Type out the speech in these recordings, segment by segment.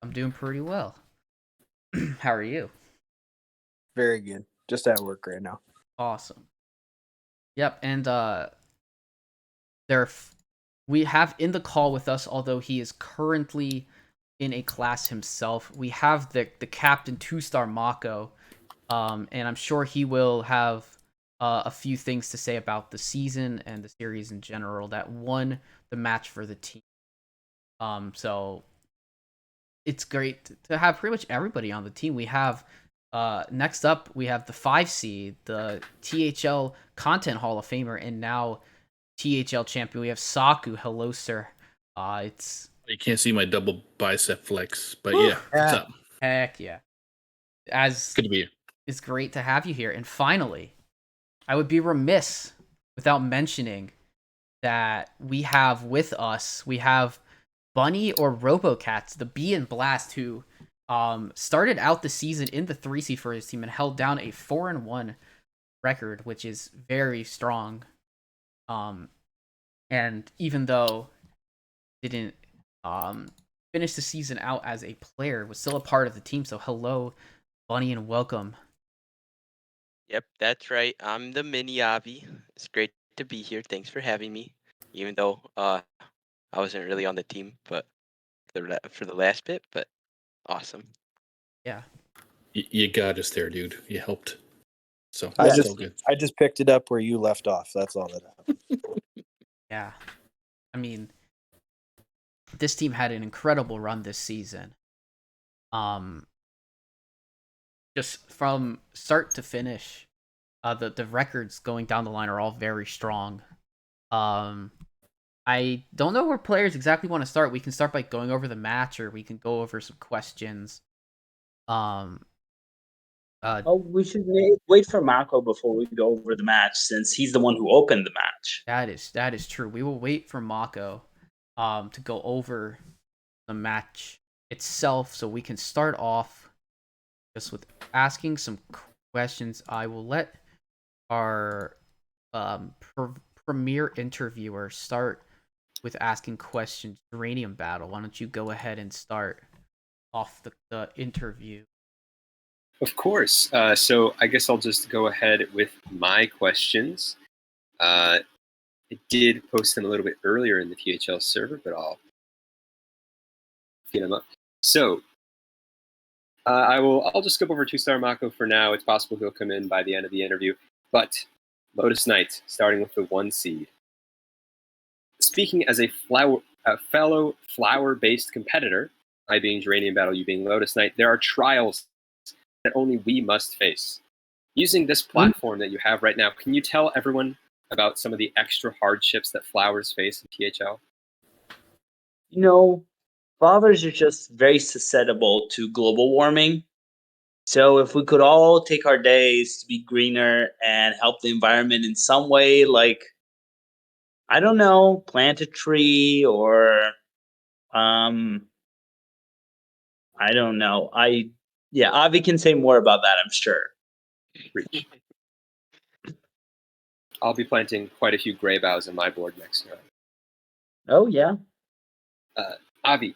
I'm doing pretty well. How are you? Very good. Just at work right now. Awesome. Yep, and there we have in the call with us, although he is currently in a class himself. We have the captain 2-star Mako, and I'm sure he will have a few things to say about the season and the series in general that won the match for the team. So it's great to have pretty much everybody on the team. We have next up we have the 5 seed, the THL Content Hall of Famer, and now THL champion. We have Saku. Hello, sir. It's You can't see my double bicep flex, but Whew. yeah, what's up? Heck yeah. As Good to be here. It's great to have you here. And finally, I would be remiss without mentioning that we have with us, we have Bunny or Robocats, the Bee and Blast, who started out the season in the 3 seed for his team and held down a 4-1 record, which is very strong. And even though didn't finish the season out as a player, was still a part of the team. So hello, Bunny, and welcome. Yep, that's right. I'm the mini Avi. It's great to be here. Thanks for having me. Even though I wasn't really on the team, but for the last bit, but awesome. Yeah. You got us there, dude. You helped. So I it's just all good. I just picked it up where you left off. That's all that happened. Yeah. I mean, this team had an incredible run this season. Just from start to finish, the records going down the line are all very strong. I don't know where players exactly want to start. We can start by going over the match, or we can go over some questions. We should wait for Mako before we go over the match, since he's the one who opened the match. That is true. We will wait for Mako to go over the match itself, so we can start off just with asking some questions. I will let our premier interviewer start with asking questions. Uranium Battle, why don't you go ahead and start off the interview? Of course. So I guess I'll just go ahead with my questions. I did post them a little bit earlier in the THL server, but I'll get them up. So I'll just skip over 2-star Mako for now. It's possible he'll come in by the end of the interview. But Lotus Knight, starting with the 1 seed. Speaking as a fellow flower-based competitor, I being Geranium Battle, you being Lotus Knight, there are trials that only we must face. Using this platform that you have right now, can you tell everyone about some of the extra hardships that flowers face in THL? Flowers are just very susceptible to global warming. So if we could all take our days to be greener and help the environment in some way, like, I don't know, plant a tree or, I don't know. Avi can say more about that, I'm sure. Reach. I'll be planting quite a few gray boughs in my board next year. Oh, yeah. Avi,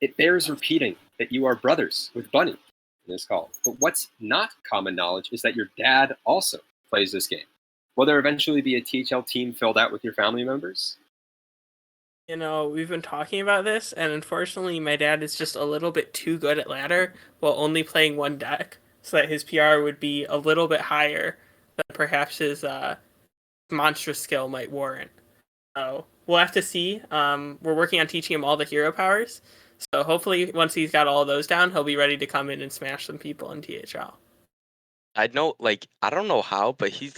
it bears repeating that you are brothers with Bunny in this call. But what's not common knowledge is that your dad also plays this game. Will there eventually be a THL team filled out with your family members? We've been talking about this, and unfortunately my dad is just a little bit too good at ladder while only playing one deck, so that his PR would be a little bit higher than perhaps his monstrous skill might warrant. So we'll have to see. We're working on teaching him all the hero powers, so hopefully once he's got all those down, he'll be ready to come in and smash some people in THL. I know, I don't know how, but he's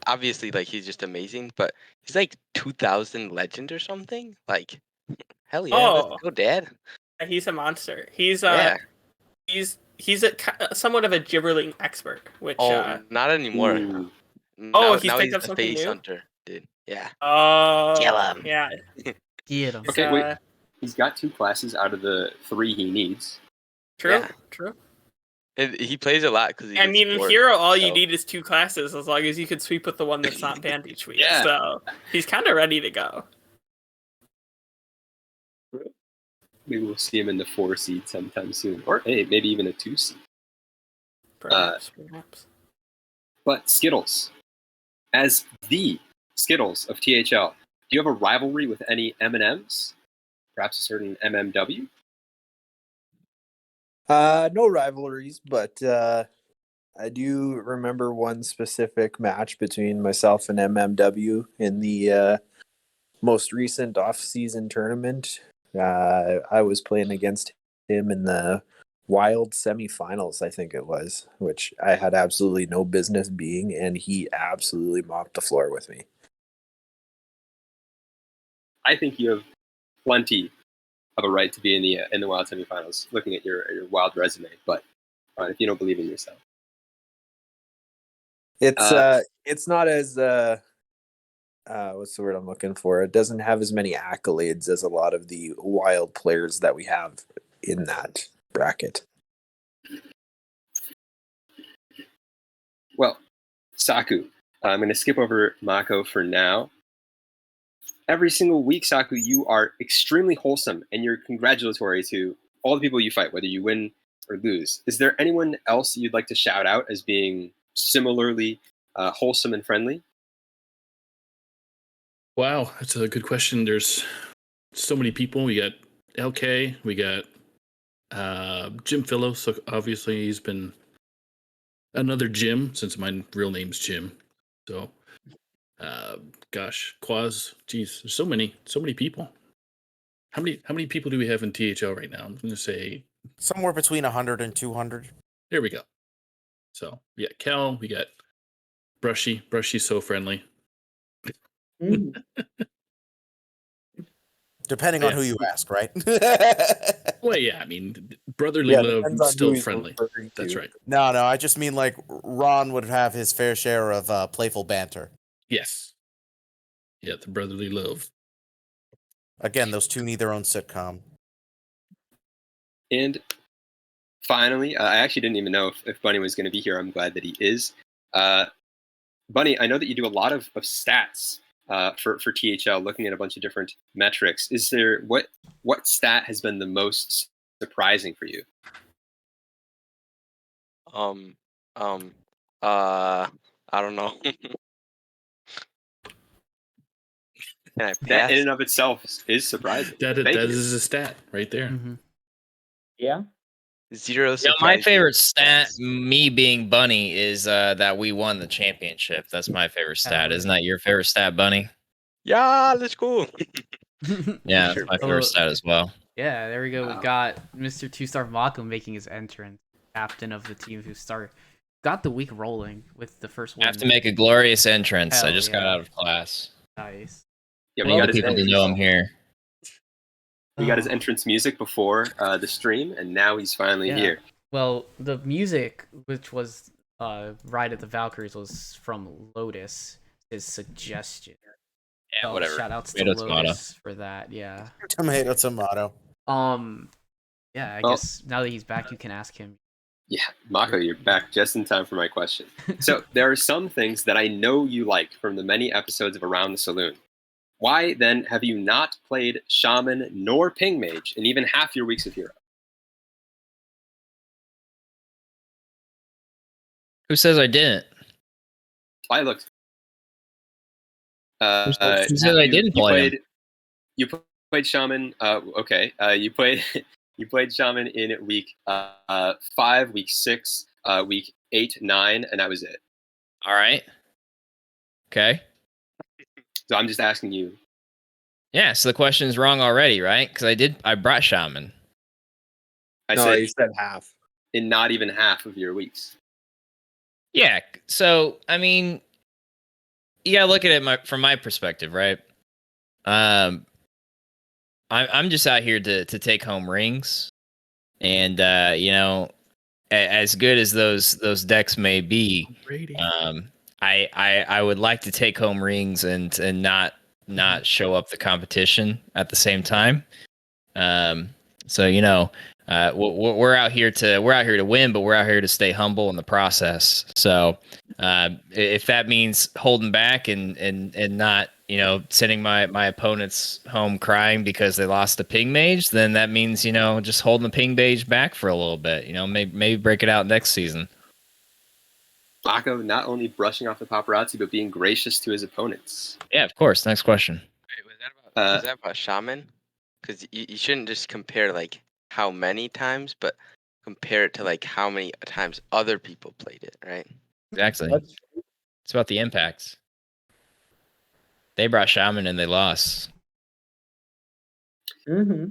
obviously, he's just amazing, but he's 2000 legend or something. Hell yeah, let's go, Dad. He's a monster. He's somewhat of a gibberling expert, which not anymore. He's picked up a something face new? hunter, dude. Yeah. Kill him. Yeah. Get him. Okay, wait. He's got 2 classes out of the 3 he needs. True. Yeah. True. He plays a lot because in Hero, all you need is 2 classes, as long as you can sweep with the one that's not banned each week. Yeah. So he's kind of ready to go. Maybe we'll see him in the 4 seed sometime soon, or hey, maybe even a 2 seed. Perhaps. But Skittles, as the Skittles of THL, do you have a rivalry with any M&Ms? Perhaps a certain MMW? No rivalries, but I do remember one specific match between myself and MMW in the most recent off-season tournament. I was playing against him in the Wild semifinals, I think it was, which I had absolutely no business being, and he absolutely mopped the floor with me. I think you have plenty of a right to be in the Wild semifinals, looking at your Wild resume. But if you don't believe in yourself, It's not as what's the word I'm looking for? It doesn't have as many accolades as a lot of the Wild players that we have in that bracket. well, Saku, I'm going to skip over Mako for now. Every single week, Saku, you are extremely wholesome, and you're congratulatory to all the people you fight, whether you win or lose. Is there anyone else you'd like to shout out as being similarly wholesome and friendly? Wow, that's a good question. There's so many people. We got LK, we got Jim Phillo. So obviously he's been another Jim since my real name's Jim. So, gosh, Quaz. Geez, there's so many people. How many people do we have in THL right now? I'm going to say somewhere between 100 and 200. There we go. So we got Kel, we got Brushy. Brushy's so friendly. Depending on who you ask, right? Well, yeah, I mean, brotherly love, still friendly. That's right. No, I just mean like Ron would have his fair share of playful banter. Yes. Yeah, the brotherly love. Again, those two need their own sitcom. And finally, I actually didn't even know if Bunny was going to be here. I'm glad that he is. Bunny, I know that you do a lot of stats for THL, looking at a bunch of different metrics. Is there what stat has been the most surprising for you? I don't know. Can I pass? That in and of itself is surprising. That is a stat right there. Mm-hmm. Yeah. Zero. My favorite stat, me being Bunny, is that we won the championship. That's my favorite stat. Isn't that your favorite stat, Bunny? Yeah, let's go. Yeah, that's my favorite stat as well. Yeah, there we go. Wow. We've got Mr. Two-Star Mako making his entrance, captain of the team who got the week rolling with the first win. I have to make a glorious entrance. Hell I just got yeah. out of class. Nice. Yeah, I want people to know I'm here. We got his entrance music before the stream, and now he's finally here. Well, the music, which was Ride at the Valkyries, was from Lotus, his suggestion. Yeah, whatever. Shout outs to Tomato, Lotus for that, yeah. Tomato. Yeah, I guess now that he's back, you can ask him. Yeah, Mako, you're back just in time for my question. So there are some things that I know you like from the many episodes of Around the Saloon. Why, then, have you not played Shaman nor Ping Mage in even half your weeks of Hero? Who says I didn't? I looked. Who said I didn't play him? You played Shaman. Okay. You played you played Shaman in week 5, week 6, week 8, 9, and that was it. All right. Okay. So I'm just asking you. Yeah, so the question is wrong already, right? Because I brought Shaman. I you said half. In not even half of your weeks. Yeah, so I mean, you gotta look at it from my perspective, right? I'm just out here to take home rings, and as good as those decks may be, I would like to take home rings and not show up the competition at the same time. So we're out here to win, but we're out here to stay humble in the process. So if that means holding back and sending my opponents home crying because they lost the ping mage, then that means, just holding the ping mage back for a little bit. Maybe break it out next season. Mako not only brushing off the paparazzi, but being gracious to his opponents. Yeah, of course. Next question. Wait, was that about Shaman? Because you shouldn't just compare like how many times, but compare it to like how many times other people played it, right? Exactly. It's about the impacts. They brought Shaman and they lost. Mm-hmm.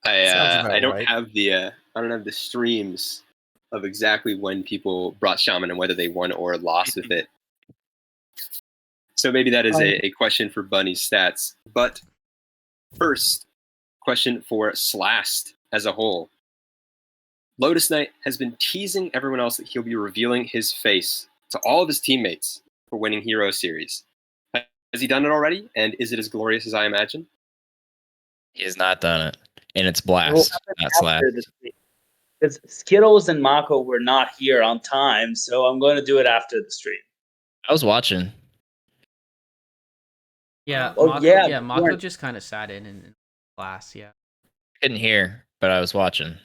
I don't right. have the streams of exactly when people brought Shaman and whether they won or lost with it. So maybe that is a question for Bunny's stats. But first, question for Slast as a whole. Lotus Knight has been teasing everyone else that he'll be revealing his face to all of his teammates for winning Hero Series. Has he done it already? And is it as glorious as I imagine? He has not done it. And it's Blast, not Slash. Because Skittles and Mako were not here on time, so I'm going to do it after the stream. I was watching. Yeah, Oh, Mako, yeah, Mako just kind of sat in class. Yeah. Couldn't hear, but I was watching.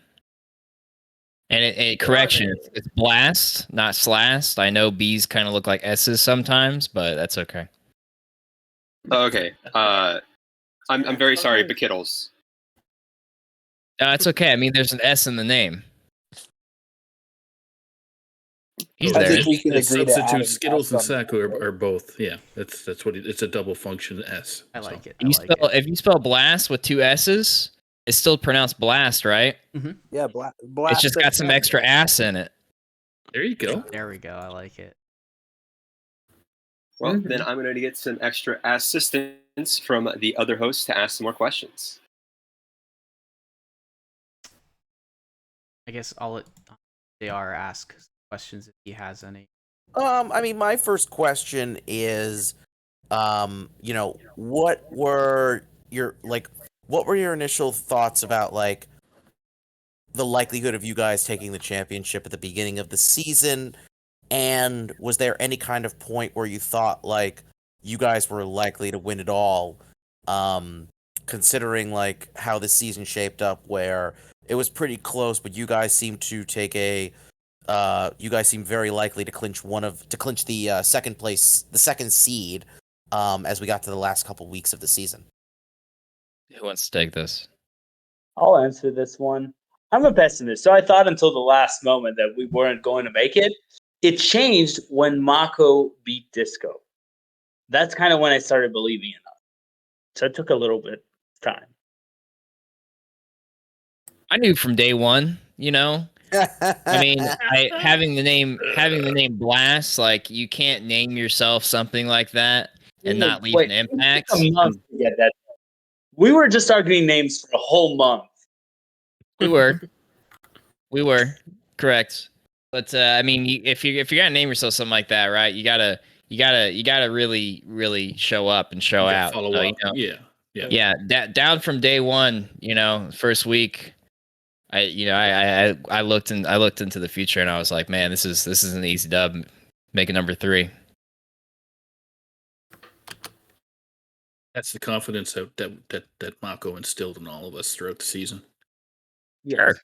And correction, it's Blast, not Slast. I know B's kind of look like S's sometimes, but that's okay. Okay. I'm very sorry, Bekittles. It's okay. I mean, there's an S in the name. He's I there. think we can agree to Substitute add an Skittles S and on Saku that. are both. Yeah, that's what it's a double function S. I like it. If you spell Blast with two S's, it's still pronounced Blast, right? Yeah, blast. It's just got some extra ass in it. There you go. There we go. I like it. Well, then I'm going to get some extra assistance from the other hosts to ask some more questions. I guess I'll let JR ask questions if he has any. I mean, my first question is, what were your initial thoughts about the likelihood of you guys taking the championship at the beginning of the season? And was there any kind of point where you thought you guys were likely to win it all? Considering how this season shaped up, where it was pretty close, but you guys seemed to take you guys seem very likely to clinch the second seed, as we got to the last couple weeks of the season. Who wants to take this? I'll answer this one. I'm a pessimist, so I thought until the last moment that we weren't going to make it. It changed when Mako beat Disco. That's kind of when I started believing in us. So it took a little bit of time. I knew from day one, I mean, having the name Blast, you can't name yourself something like that and not leave an impact. It took a month to get that. We were just arguing names for a whole month. We were correct. But I mean, if you're gonna name yourself something like that, right? You gotta really, really show up and show out. Follow So, up. Yeah. Down from day one, first week. I looked into the future and I was like, man, this is an easy dub. Make it number 3. That's the confidence that Mako instilled in all of us throughout the season. Yes.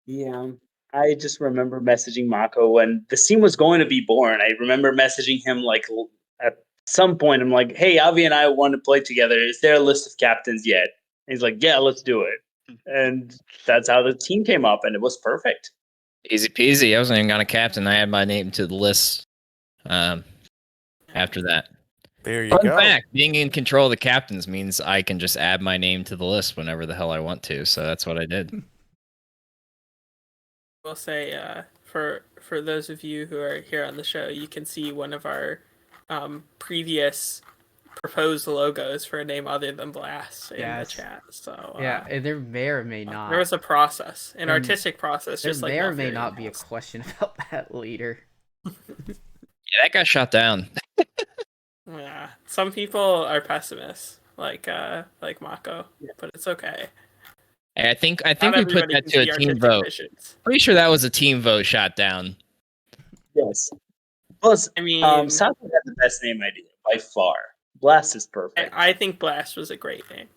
Yeah. I just remember messaging Mako when the scene was going to be born. I remember messaging him at some point. I'm like, hey, Avi and I want to play together. Is there a list of captains yet? And he's like, yeah, let's do it. And that's how the team came up, and it was perfect. Easy peasy. I wasn't even gonna captain. I had my name to the list. After that. There you Fun go. fact, being in control of the captains means I can just add my name to the list whenever the hell I want to. So that's what I did. We'll say for those of you who are here on the show, you can see one of our previous proposed logos for a name other than Blast in the chat. So yeah, there may or may not. There was a process, an artistic process. There just may like or may not be a question about that later. Yeah, that got shot down. Yeah, some people are pessimists, like Mako, but it's okay. I think Not we put everybody that can to a see team artistic vote. visions. Pretty sure that was a team vote shot down. Yes. Plus, I mean, Santo had the best name idea by far. Blast is perfect. I think Blast was a great name.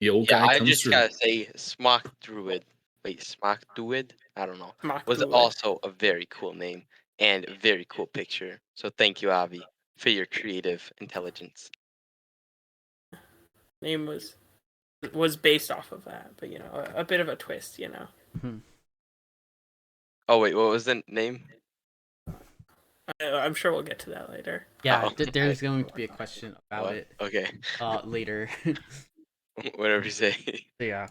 The old Yeah, guy I comes just through. gotta say, Smock Druid. Wait, Smock Druid? I don't know. Mock Was Druid. also a very cool name and a very cool picture. So thank you, Avi, for your creative intelligence. Name was based off of that, but a bit of a twist. Mhm. Oh wait, what was the name? I'm sure we'll get to that later. Yeah, Oh, there's going to be a question about what? it Okay, later. whatever you say. So, yeah.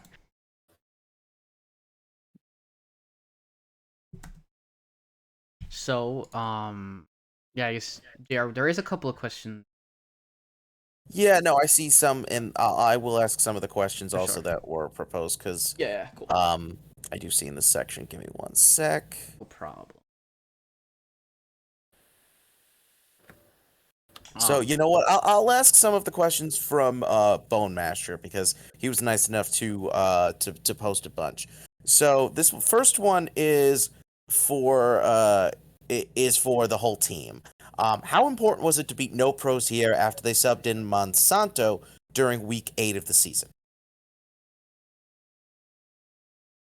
So, yeah, I guess there is a couple of questions. Yeah, no, I see some, and I will ask some of the questions For also sure. that were proposed because Yeah, cool. I do see in this section. Give me one sec. No problem. So you know what? I'll ask some of the questions from Bone Master because he was nice enough to post a bunch. So this first one is for the whole team. How important was it to beat No Pros here after they subbed in Monsanto during week 8 of the season?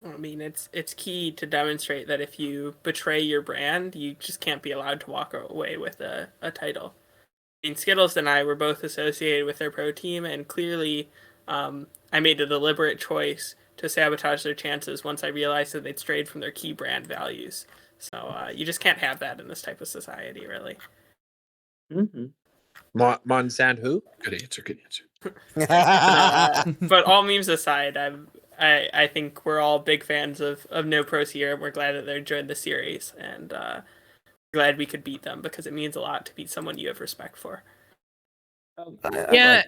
I mean, it's key to demonstrate that if you betray your brand, you just can't be allowed to walk away with a title. I mean, Skittles and I were both associated with their pro team, and clearly, I made a deliberate choice to sabotage their chances once I realized that they'd strayed from their key brand values. So you just can't have that in this type of society, really. Mm-hmm. Monsanto who? Good answer. Good answer. But all memes aside, I think we're all big fans of No Pros here, and we're glad that they joined the series, and glad we could beat them because it means a lot to beat someone you have respect for. Yeah, like that.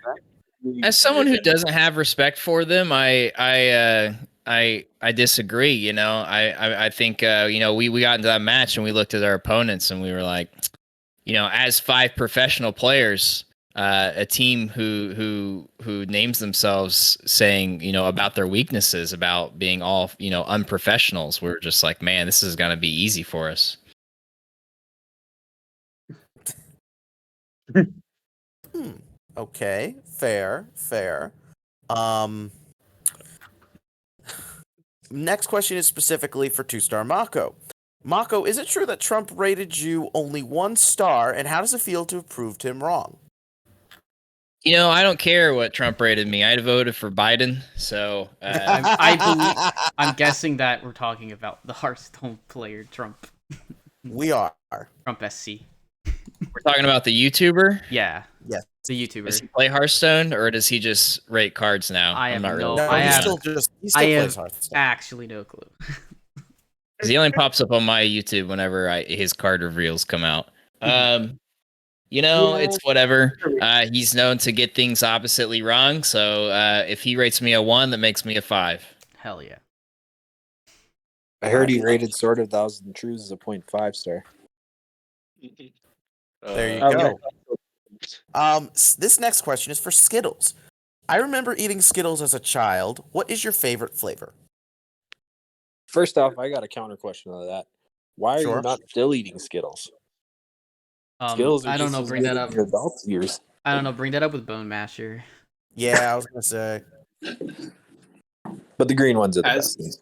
as someone who doesn't have respect for them, I disagree. I think we got into that match and we looked at our opponents and we were like, as 5 professional players, a team who names themselves saying about their weaknesses, about being all unprofessionals, we're just like, man, this is gonna be easy for us. Okay, fair. Next question is specifically for 2-star Mako. Mako, is it true that Trump rated you only 1 star, and how does it feel to have proved him wrong? I don't care what Trump rated me. I voted for Biden, so I believe I'm guessing that we're talking about the Hearthstone player Trump. We are. Trump SC. we're talking about the YouTuber. Yeah. Yes. The Does YouTuber. he play Hearthstone or does he just rate cards now? I I'm have not no- really. No, I he have- still I plays have Hearthstone. actually no clue. 'Cause he only pops up on my YouTube whenever his card reveals come out. It's whatever. He's known to get things oppositely wrong, so if he rates me a 1, that makes me a 5. Hell yeah. I heard he rated Sword of Thousand Truths as a 0.5 star. There you Okay. go. This next question is for Skittles. I remember eating Skittles as a child. What is your favorite flavor? First off, I got a counter question on that. Why are Sure. you not still eating Skittles? Skittles are I don't just know. as Bring good that in up. your adult years. I don't know. Bring that up with Bone Masher. Yeah, I was gonna say. But the green ones are the As- best.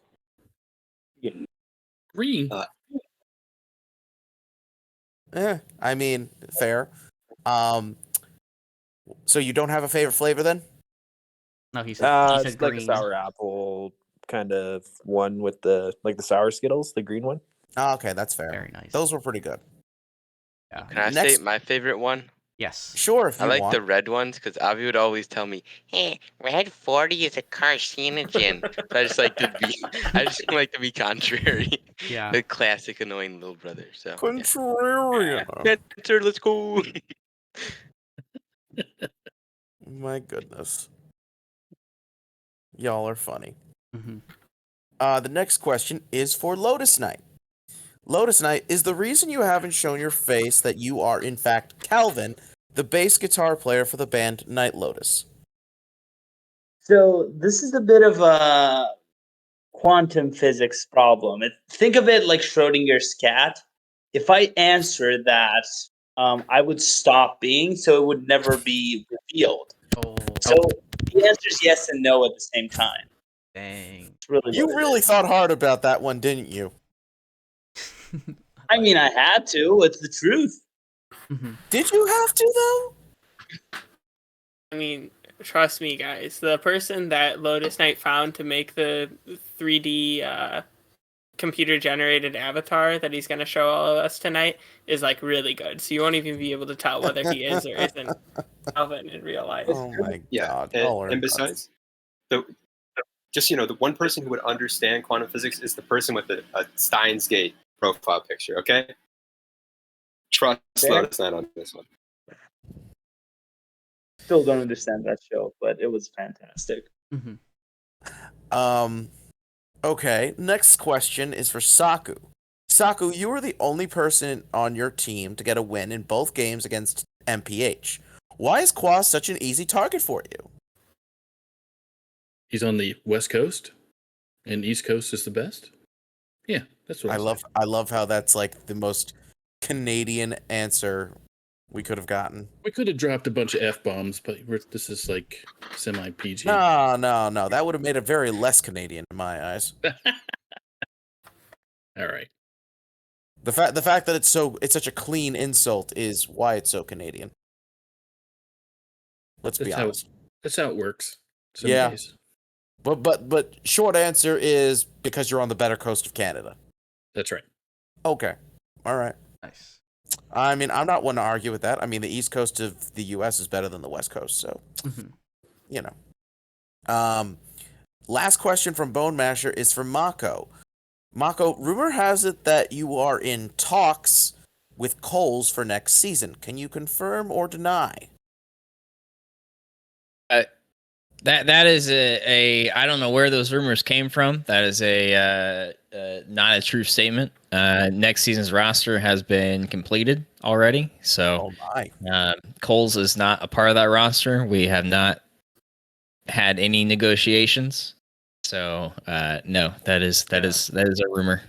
Green. I mean, fair. So you don't have a favorite flavor then? No, he said It's green. like a sour apple kind of one with the sour Skittles, the green one. Oh, okay, that's fair. Very nice. Those were pretty good. Yeah. Can I Next- say my favorite one? Yes. Sure, if I you like want. the red ones because Avi would always tell me, "Hey, red 40 is a carcinogen." But I just like to be, I just like to be contrary. Yeah. The classic annoying little brother. So Contrarian. Cancer, let's go. My goodness. Y'all are funny. Mhm. The next question is for Lotus Knight. Lotus Knight, is the reason you haven't shown your face that you are in fact Calvin, the bass guitar player for the band Night Lotus? So this is a bit of a quantum physics problem. Think of it like Schrodinger's cat. if I answer that, I would stop being, so it would never be revealed. Oh, So the answer is yes and no at the same time. dang. It's really You what it really is. thought hard about that one, didn't you? I mean, I had to. It's the truth. Mhm. Did you have to though? I mean, trust me, guys. The person that Lotus Knight found to make the 3D computer generated avatar that he's going to show all of us tonight is like really good. So you won't even be able to tell whether he is or isn't Alvin in real life. Oh my Yeah, god! and, y'all are and nuts. besides, the just the one person who would understand quantum physics is the person with a Steins Gate profile picture. Okay, trust Fair. Lotus Knight on this one. Still don't understand that show, but it was fantastic. Mhm. Okay, next question is for Saku. Saku, you were the only person on your team to get a win in both games against MPH. Why is Quaz such an easy target for you? He's on the West Coast, and East Coast is the best. Yeah, that's what I love how that's like the most Canadian answer we could have gotten. We could have dropped a bunch of f-bombs, but this is like semi-PG. No, that would have made it very less Canadian in my eyes. All right. The fact that it's such a clean insult is why it's so Canadian. Let's be honest. That's how it works. Some Yeah. days. But short answer is because you're on the better coast of Canada. That's right. Okay. All right. Nice. I mean, I'm not one to argue with that. I mean, the East Coast of the U.S. is better than the West Coast, so Mhm. you know. Last question from Bone Masher is for Mako. Mako, rumor has it that you are in talks with Coles for next season. Can you confirm or deny? That is a I don't know where those rumors came from. That is a not a true statement. Next season's roster has been completed already, so Oh my. Coles is not a part of that roster. We have not had any negotiations, so no, that is a rumor.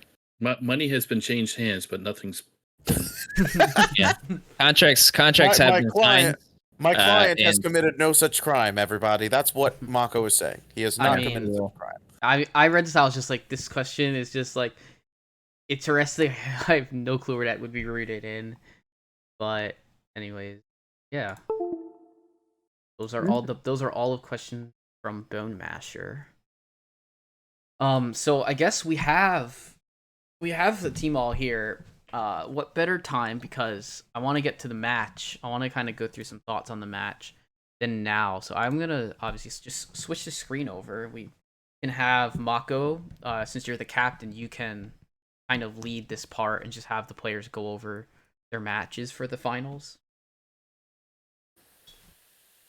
Money has been changed hands, but nothing's. Yeah, contracts have been signed. My client has and- committed no such crime, everybody. That's what Mako is saying. He has not committed such crime. I read this. I was just like, this question is just like interesting. I have no clue where that would be rooted in, but anyways, yeah. Those are all of questions from Bone Masher. So I guess we have the team all here. What better time, because I want to get to the match. I want to kind of go through some thoughts on the match than now. So I'm gonna obviously just switch the screen over. We can have Mako, since you're the captain, you can kind of lead this part and just have the players go over their matches for the finals.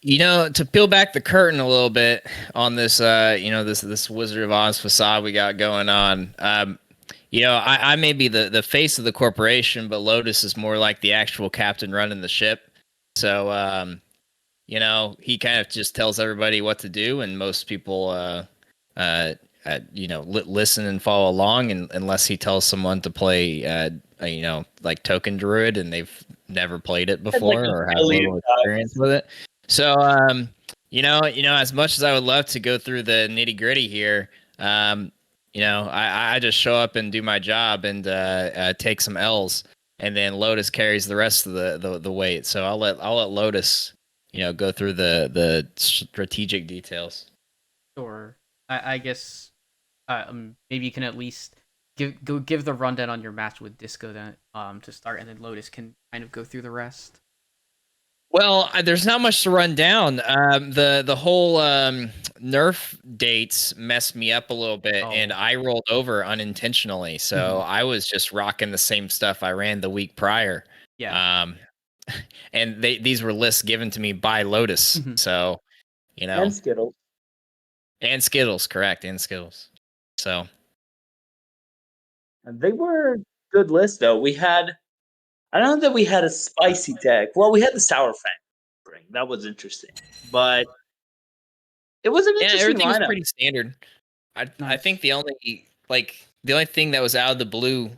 To peel back the curtain a little bit on this, this Wizard of Oz facade we got going on. I may be the face of the corporation, but Lotus is more like the actual captain running the ship. So, he kind of just tells everybody what to do, and most people, listen and follow along, and unless he tells someone to play, like Token Druid, and they've never played it before or have little experience with it. So, as much as I would love to go through the nitty gritty here, I just show up and do my job and take some L's, and then Lotus carries the rest of the weight. So I'll let Lotus, go through the strategic details. Sure. I guess maybe you can at least give the rundown on your match with Disco then to start, and then Lotus can kind of go through the rest. Well, there's not much to run down. The whole nerf dates messed me up a little bit, and I rolled over unintentionally. So I was just rocking the same stuff I ran the week prior. Yeah. And these were lists given to me by Lotus. So, And Skittles. And Skittles, correct, and Skittles. So they were good lists, though. I don't know that we had a spicy deck. Well, we had the Sour Fang. That was interesting. But it was an interesting everything lineup. was pretty standard. I think the only thing that was out of the blue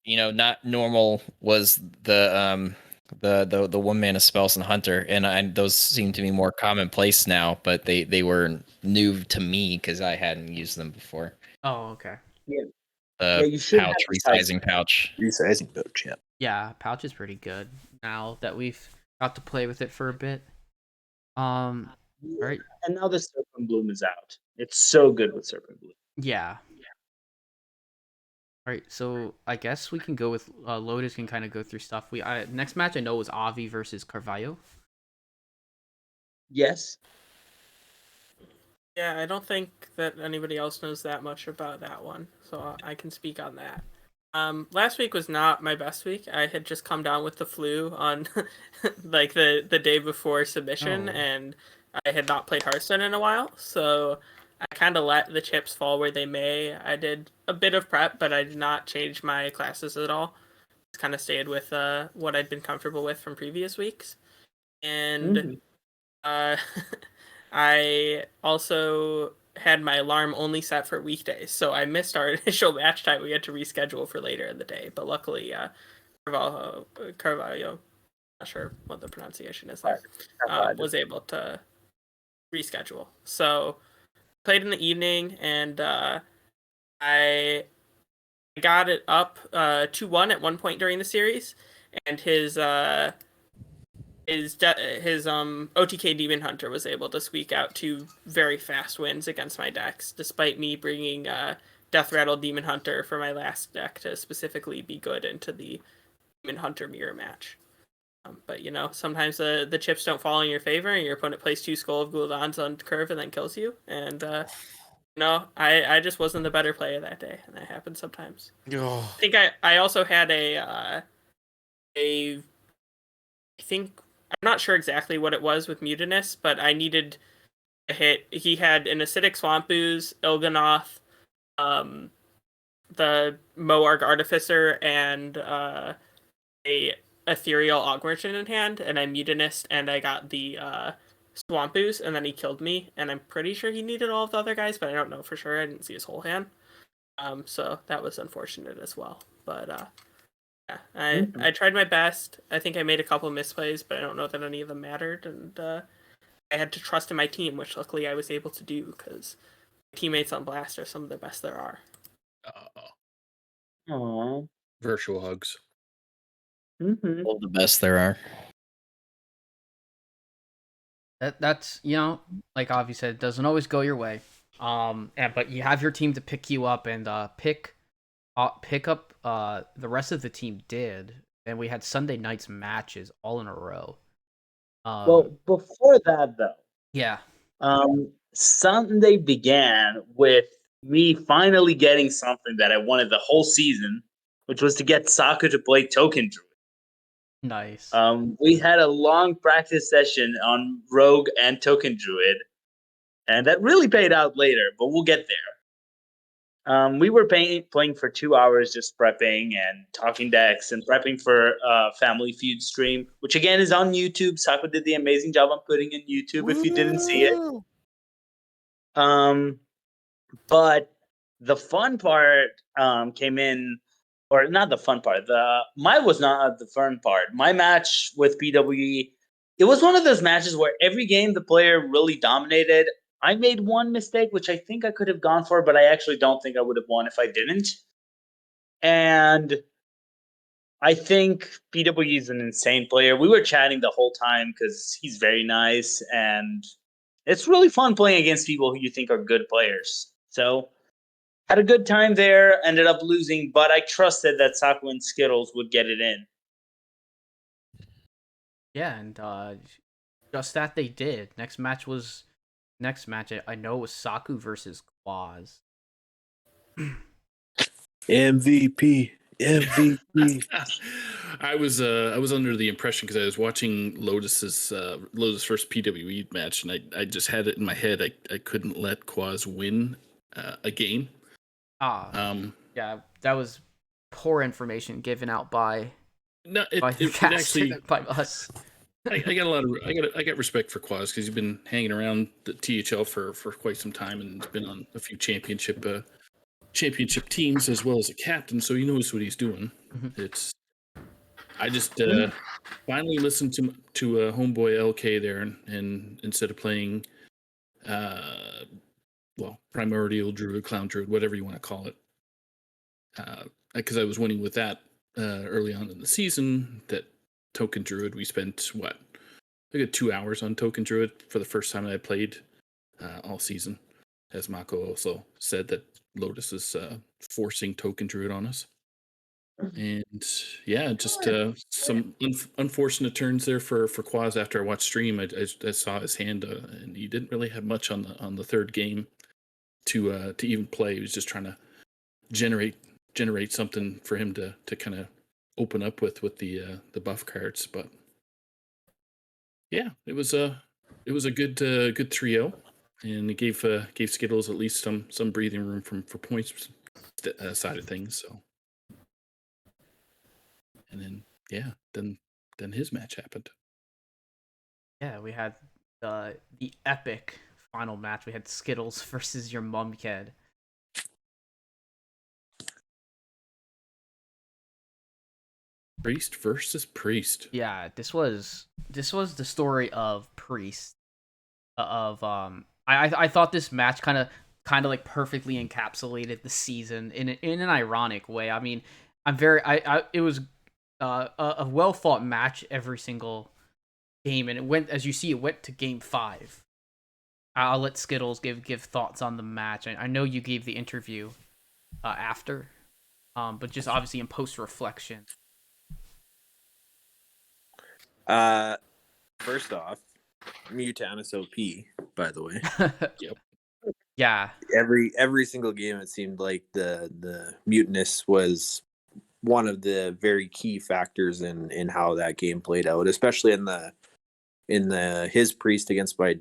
not normal was the one mana spells in Hunter, and those seem to be more commonplace now, but they were new to me because I hadn't used them before. Oh, okay. Yeah, The you should pouch, have the size. resizing pouch. Resizing pouch, yeah. Yeah, pouch is pretty good now that we've got to play with it for a bit. All right. And now the Serpent Bloom is out. It's so good with Serpent Bloom. Yeah. All right, so I guess we can go with Lotus can kind of go through stuff. Next match I know was Avi versus Carvalho. Yes. Yeah, I don't think that anybody else knows that much about that one, so I can speak on that. Last week was not my best week. I had just come down with the flu on like the day before submission, Oh. and I had not played Hearthstone in a while, so I kind of let the chips fall where they may. I did a bit of prep, but I did not change my classes at all. Just kind of stayed with what I'd been comfortable with from previous weeks, and uh, I also had my alarm only set for weekdays, so I missed our initial match time. We had to reschedule for later in the day, but luckily, Carvalho, not sure what the pronunciation is there, was able to reschedule. So played in the evening, and I got it up 2-1 at one point during the series, and his OTK Demon Hunter was able to squeak out 2 very fast wins against my decks, despite me bringing Death Rattle Demon Hunter for my last deck to specifically be good into the Demon Hunter mirror match. But sometimes the chips don't fall in your favor, and your opponent plays 2 Skull of Gul'dans on curve and then kills you. And I just wasn't the better player that day, and that happens sometimes. I think I also had I think I'm not sure exactly what it was with Mutinous, but I needed a hit. He had an Acidic Swamp Ooze, Il'gynoth, the Moarg Artificer, and a Ethereal Augmerchant in hand, and I Mutinous, and I got the Swamp Ooze, and then he killed me, and I'm pretty sure he needed all of the other guys, but I don't know for sure. I didn't see his whole hand. So that was unfortunate as well. But yeah, I tried my best. I think I made a couple misplays, but I don't know that any of them mattered, and I had to trust in my team, which luckily I was able to do because teammates on Blast are some of the best there are. Aww. Virtual hugs. All the best there are. That's like Avi said, it doesn't always go your way. But you have your team to pick you up and pick up the rest of the team did, and we had Sunday night's matches all in a row. Well, before that though, yeah, Sunday began with me finally getting something that I wanted the whole season, which was to get Saka to play Token Druid. nice. We had a long practice session on Rogue and Token Druid, and that really paid out later, but we'll get there. We were playing for 2 hours, just prepping and talking decks and prepping for Family Feud stream, which again is on YouTube. Sako did the amazing job on putting in YouTube if you didn't see it. But the fun part came in, or not the fun part. Mine was not the fun part. My match with PWE, it was one of those matches where every game the player really dominated. I made one mistake, which I think I could have gone for, but I actually don't think I would have won if I didn't. And I think PWE is an insane player. We were chatting the whole time because he's very nice, and it's really fun playing against people who you think are good players. So had a good time there, ended up losing, but I trusted that Saku and Skittles would get it in. Yeah, and just that they did. Next match I know was Saku versus Quaz. MVP. I was under the impression because I was watching Lotus first PWE match, and I just had it in my head I couldn't let Quaz win a game. Yeah, that was poor information given out by it actually by us. I got respect for Quaz because he's been hanging around the THL for quite some time and been on a few championship championship teams as well as a captain, so he knows what he's doing. Mhm. I just finally listened to a homeboy LK there, and instead of playing, primordial druid, clown druid, whatever you want to call it, because I was winning with that early on in the season. That token druid, we spent I got 2 hours on token druid for the first time that I played all season. As Mako also said, that Lotus is forcing token druid on us. And yeah, just some unfortunate turns there for Quaz. After I watched stream, I saw his hand, and he didn't really have much on the third game to even play. He was just trying to generate something for him to kind of open up with the buff cards. But yeah, it was a good trio, and it gave Skittles at least some breathing room for points side of things. So. And then then his match happened. Yeah, we had the epic final match. We had Skittles versus your mum kid. Priest versus Priest. Yeah, this was the story of Priest. I thought this match kind of like perfectly encapsulated the season in an ironic way. I mean, it was a well fought match every single game, and it went to game 5. I'll let Skittles give thoughts on the match. I know you gave the interview after, but just obviously in post reflection. First off, Mutanus OP, by the way. Yep. Yeah. Every single game, it seemed like the Mutinous was one of the very key factors in how that game played out, especially in the his priest against my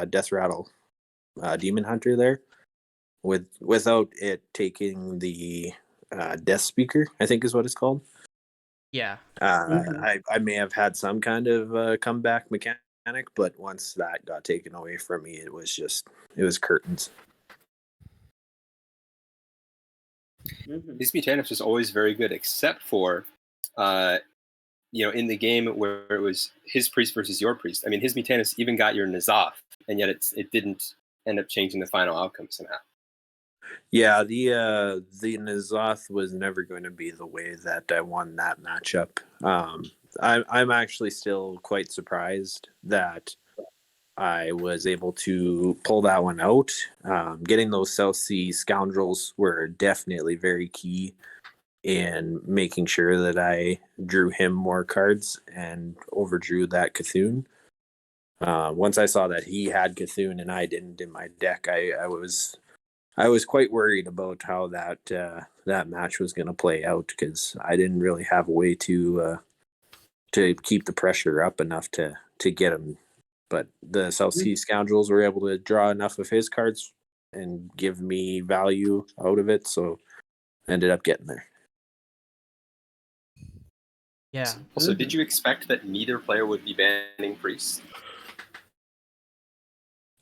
Death Rattle Demon Hunter there, without it taking the Death Speaker, I think is what it's called. Yeah. I may have had some kind of comeback mechanic, but once that got taken away from me, it was curtains. His Mutanus was always very good, except for, in the game where it was his priest versus your priest. I mean, his Mutanus even got your N'Zoth, and yet it didn't end up changing the final outcome somehow. Yeah, the N'Zoth was never going to be the way that I won that matchup. I'm actually still quite surprised that I was able to pull that one out. Getting those South Sea scoundrels were definitely very key in making sure that I drew him more cards and overdrew that Cthulhu. Once I saw that he had Cthulhu and I didn't in my deck, I was quite worried about how that match was going to play out, because I didn't really have a way to keep the pressure up enough to get him. But the South Sea Scoundrels were able to draw enough of his cards and give me value out of it, so I ended up getting there. Yeah. Also, did you expect that neither player would be banning priests?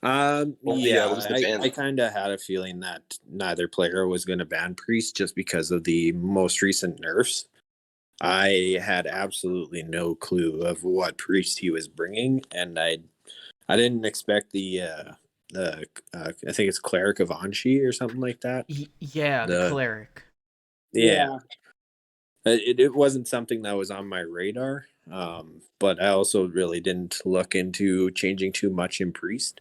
I kind of had a feeling that neither player was going to ban Priest just because of the most recent nerfs. I had absolutely no clue of what Priest he was bringing, and I didn't expect the I think it's Cleric of Anshi or something like that. Yeah, the cleric. Yeah. It wasn't something that was on my radar, but I also really didn't look into changing too much in Priest.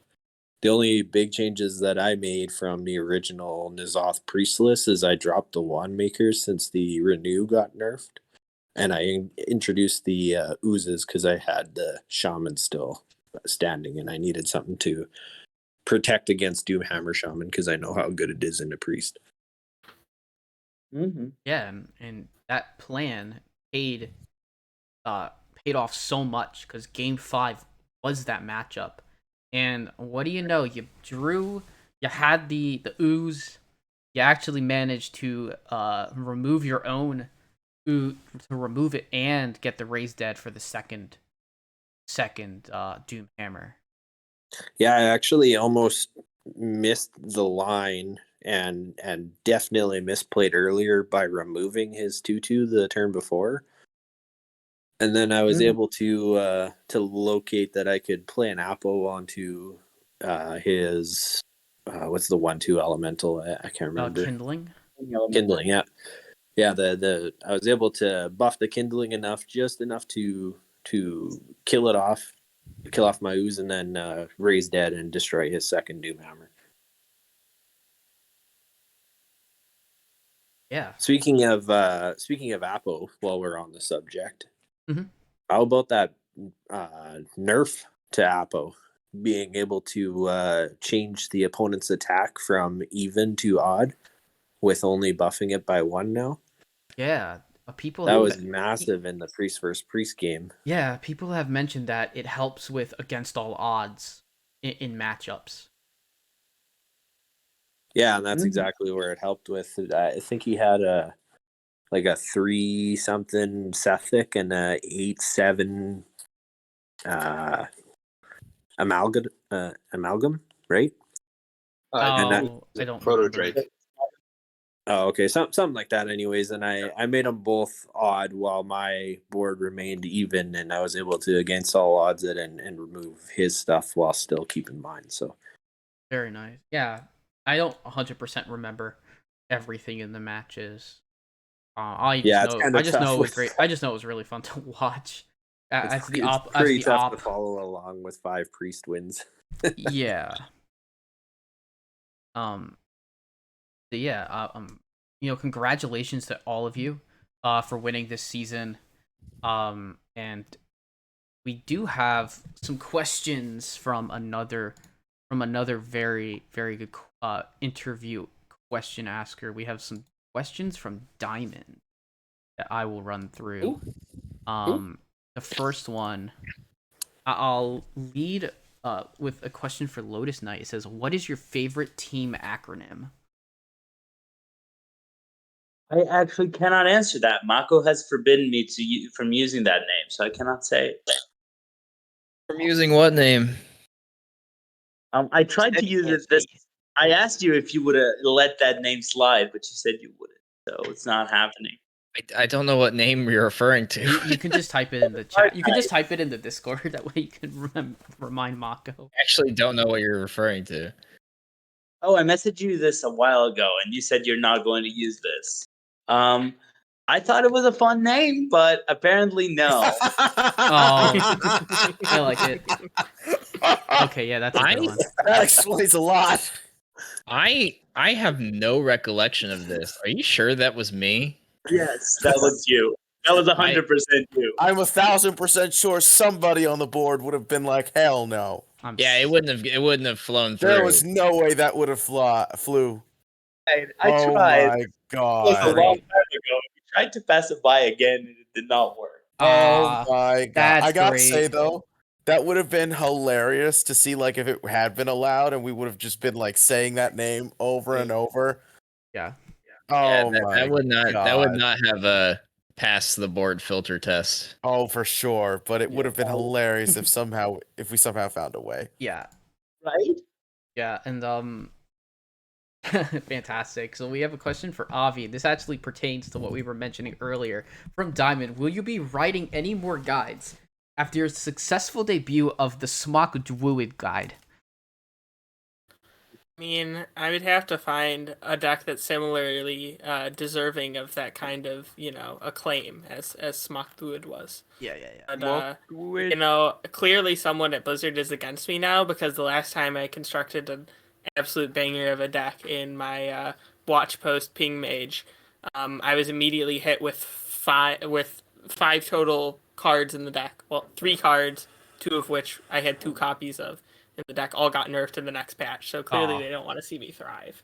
The only big changes that I made from the original N'Zoth Priestless is I dropped the Wand Makers since the Renew got nerfed, and I introduced the Oozes because I had the Shaman still standing, and I needed something to protect against Doomhammer Shaman because I know how good it is in a Priest. Yeah, and that plan paid off so much, because game 5 was that matchup. And what do you know? You had the ooze. You actually managed to remove your own ooze, to remove it and get the raised dead for the second Doom Hammer. Yeah, I actually almost missed the line and definitely misplayed earlier by removing his 2/2 the turn before. And then I was able to locate that I could play an Apo onto his what's the 1/2 elemental? I can't remember. Kindling. Kindling, yeah. Yeah, the I was able to buff the kindling just enough to kill off my ooze, and then raise dead and destroy his second Doomhammer. Yeah. Speaking of Apo, while we're on the subject, Mhm. how about that nerf to Apo being able to change the opponent's attack from even to odd with only buffing it by 1 now? Yeah. People That have was massive in the priest versus priest game. Yeah, people have mentioned that it helps with against all odds in matchups. Yeah, and that's exactly where it helped with. I think he had a 3-something Sethic and a 8/7 amalgam, right? and that, I don't Proto remember. Drake. Oh, okay, something like that. Anyways, and I made them both odd while my board remained even, and I was able to against all odds it and remove his stuff while still keeping mine. So Very nice. Yeah, I don't 100% remember everything in the matches. I just yeah, it's know kind of tough. it was great. I just know it was really fun to watch. As the it's op, as pretty the tough op. to follow along with 5 priest wins. Yeah. So yeah. Congratulations to all of you, for winning this season. And we do have some questions from another very very good interview question asker. We have some questions from Diamond that I will run through. The first one, I'll lead with a question for Lotus Knight. It says, "What is your favorite team acronym?" I actually cannot answer that. Mako has forbidden me from using that name, so I cannot say it. From using what name? I tried to use it. I asked you if you would let that name slide, but you said you wouldn't. So it's not happening. I don't know what name you're referring to. You can just type it in the chat. You can just type it in the Discord. That way you can remind Mako. I actually don't know what you're referring to. Oh, I messaged you this a while ago, and you said you're not going to use this. I thought it was a fun name, but apparently no. I like it. Okay, yeah, that's a good one. That explains a lot. I have no recollection of this. Are you sure that was me? Yes, that was you. That was 100% you. I'm 1,000% sure somebody on the board would have been like, "Hell no!" Yeah, it wouldn't have flown through. There was no way that would have flew. I Oh tried. my It was a god! long time ago. We tried to pass it by again, and it did not work. Oh my god! That's I gotta great. say though, that would have been hilarious to see, like, if it had been allowed, and we would have just been like saying that name over and over. Yeah. Oh Yeah, my that would not god! have passed the board filter test. Oh, for sure. But it would have been hilarious if we somehow found a way. Yeah. Right? Yeah, and fantastic. So we have a question for Avi. This actually pertains to what we were mentioning earlier from Diamond. Will you be writing any more guides after your successful debut of the Smock Druid guide? I mean, I would have to find a deck that's similarly deserving of that kind of, acclaim as Smock Druid was. Yeah. But, clearly someone at Blizzard is against me now because the last time I constructed an absolute banger of a deck in my watch post Ping Mage, I was immediately hit with five total cards in the deck. Well, 3 cards, 2 of which I had 2 copies of in the deck, all got nerfed in the next patch. So clearly they don't want to see me thrive.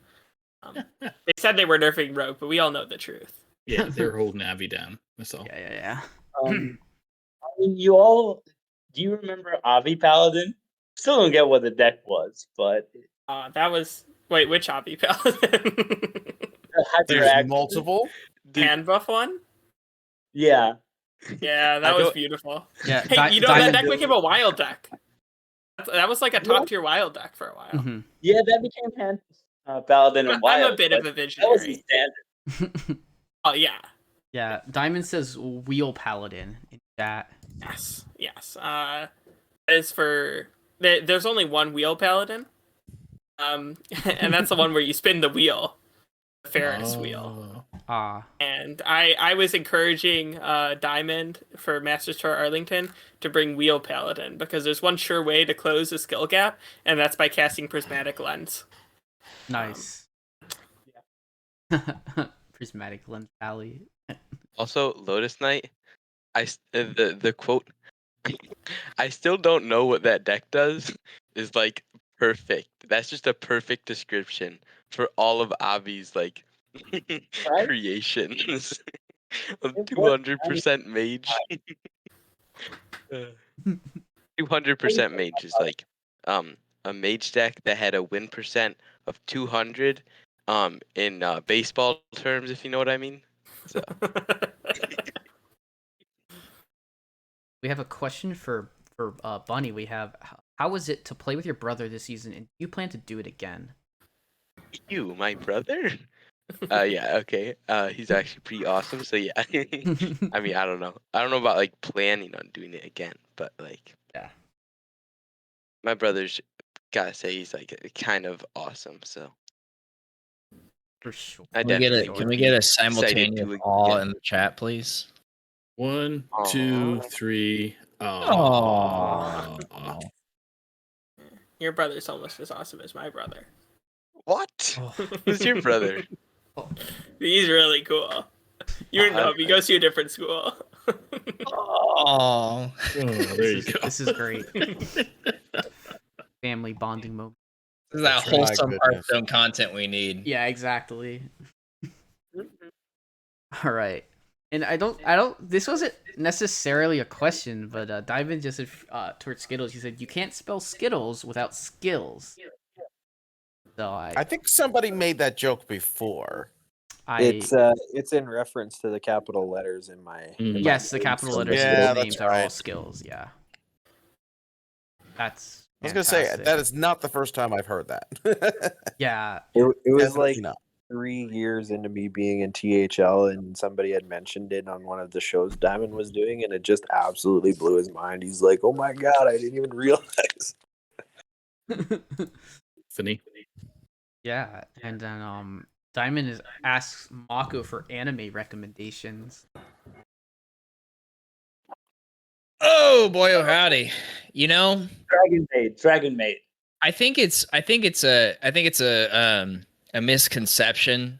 They said they were nerfing Rogue, but we all know the truth. Yeah, they were holding Avi down. That's all. Yeah. I mean, do you remember Avi Paladin? Still don't get what the deck was, but That was which Avi Paladin? There's multiple. Hand buff one? Yeah. Yeah, that was beautiful. Yeah. Hey, that deck became a wild deck. That was like a top tier wild deck for a while. Mm-hmm. Yeah, that became hand. Paladin and I'm Wild. a bit but of a that was the visionary. standard. Oh yeah. Yeah, Diamond says wheel paladin in chat. Yes. As for there's only one wheel paladin. And that's the one where you spin the wheel, the Ferris wheel. Ah, And I was encouraging Diamond for Masters Tour Arlington to bring Wheel Paladin because there's one sure way to close the skill gap, and that's by casting Prismatic Lens. nice. Prismatic lens alley. Also, Lotus Knight, the quote, I still don't know what that deck does, is like perfect. That's just a perfect description for all of Avi's like Right? creations of It was 200% mage. 200% mage is like a mage deck that had a win percent of 200 in baseball terms, if you know what I mean. So We have a question for Bunny. We have, how was it to play with your brother this season, and do you plan to do it again? you, my brother. Yeah, okay. He's actually pretty awesome. So yeah, I mean, I don't know. I don't know about like planning on doing it again, but like, Yeah. my brother's gotta say he's like kind of awesome. So For sure. I Can we get definitely a, would can we be get a excited simultaneous to all again. in the chat, please? 1, Aw. 2, 3. Oh, Your brother's almost as awesome as my brother. What? Oh. Who's your brother? He's really cool. You wouldn't know him. He goes to a different school. oh. There you go. This is great. Family bonding moment. This is that That's right. wholesome My goodness. Hearthstone content we need. Yeah, exactly. All right. And I don't. This wasn't necessarily a question, but Diamond just said towards Skittles. He said you can't spell Skittles without skills. So I think somebody made that joke before. It's in reference to the capital letters in my yes, the name, capital so letters in Yeah, his that's names are all right. skills. Yeah. That's. I was gonna say fantastic. that is not the first time I've heard that. Yeah. It was Definitely like not. 3 years into me being in THL, and somebody had mentioned it on one of the shows Diamond was doing, and it just absolutely blew his mind. He's like, "Oh my god, I didn't even realize." Funny. Yeah, and then Diamond asks Mako for anime recommendations. Oh boy, oh howdy. You know, Dragon Maid. I think it's a misconception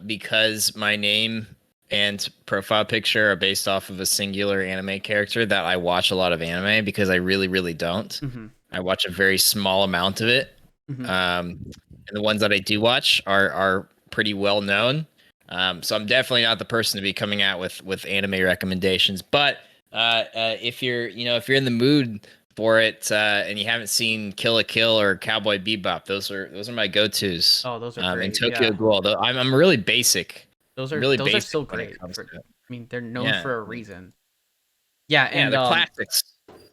because my name and profile picture are based off of a singular anime character that I watch a lot of anime because I really don't. Mm-hmm. I watch a very small amount of it. Mm-hmm. And the ones that I do watch are pretty well known. So I'm definitely not the person to be coming out with anime recommendations. But if you're in the mood for it and you haven't seen Kill a Kill or Cowboy Bebop, those are my go-tos. Oh, those are And great. Tokyo Yeah. Ghoul, though I'm really basic. Those are really those are basic so when it great. comes to it. I mean, they're known Yeah. for a reason. Yeah, Yeah, and the classics.